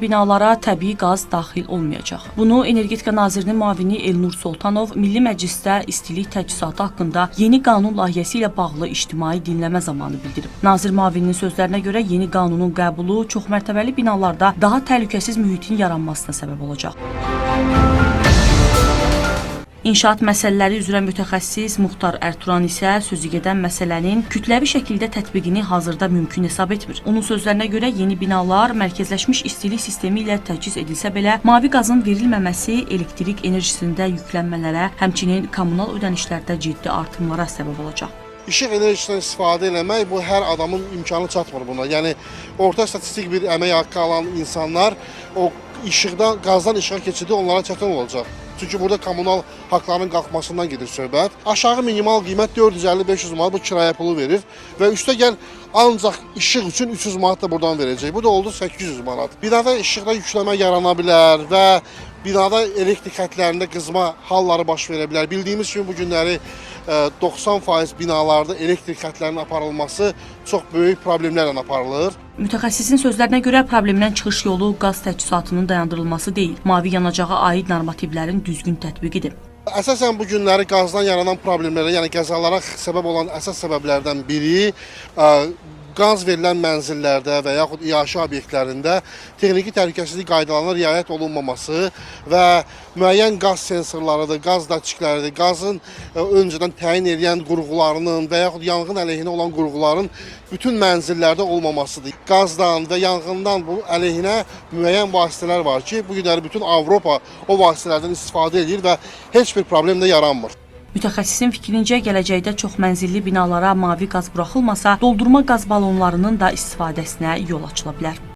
Binalara təbii qaz daxil olmayacaq. Bunu Energetika Nazirinin müavini Elnur Soltanov Milli Məclisdə istilik təchizatı haqqında yeni qanun layihəsi ilə bağlı ictimai dinləmə zamanı bildirib. Nazir müavininin sözlərinə görə yeni qanunun qəbulu çoxmərtəbəli binalarda daha təhlükəsiz mühitin yaranmasına səbəb olacaq. İnşaat məsələləri üzrə mütəxəssis Muxtar Ərturan isə sözügedən məsələnin kütləvi şəkildə tətbiqini hazırda mümkün hesab etmir. Onun sözlərinə görə yeni binalar mərkəzləşmiş istilik sistemi ilə təchiz edilsə belə, mavi qazın verilməməsi elektrik enerjisində yüklənmələrə, həmçinin kommunal ödənişlərdə ciddi artımlara səbəb olacaq. İşıq enerjisindən istifadə eləmək bu hər adamın imkanı çatmır buna. Yəni orta statistik bir əmək haqqı alan insanlar o qazdan işığa keçidi onlara çətin olacaq. Çünki burada kommunal haqların qalxmasından gedir söhbət. Aşağı minimal qiymət 450-500 manat bu kirayə pulu verir və üstəgəl ancaq işıq üçün 300 manat da buradan verəcək. Bu da oldu 800 manat. Binada işıqda yükləmə yarana bilər və binada elektrik xətlərində qızma halları baş verə bilər. Bildiyimiz kimi bu günləri 90% binalarda elektrik xətlərinin aparılması çox böyük problemlərlə aparılır. Mütəxəssisin sözlərinə görə problemdən çıxış yolu qaz təchizatının dayandırılması deyil, mavi yanacağa aid normativlərin düzgün tətbiqidir. Əsasən bu günləri qazdan yaranan problemlərə, yəni qəzalara səbəb olan əsas səbəblərdən biri qaz verilən mənzillərdə və yaxud iaşə obyektlərində texniki təhlükəsizlik qaydalarına riayət olunmaması və müəyyən qaz sensorlarıdır, qaz datçikləridir, qazın öncədən təyin edən qurğularının və yaxud yanğın əleyhinə olan qurğuların bütün mənzillərdə olmamasıdır. Qazdan və yanğından bu əleyhinə müəyyən vasitələr var ki, bu günləri bütün Avropa o vasitələrdən istifadə edir və heç bir problem də yaranmır. Mütəxəssisin fikrincə, gələcəkdə çoxmənzilli binalara mavi qaz buraxılmasa, doldurma qaz balonlarının da istifadəsinə yol açıla bilər.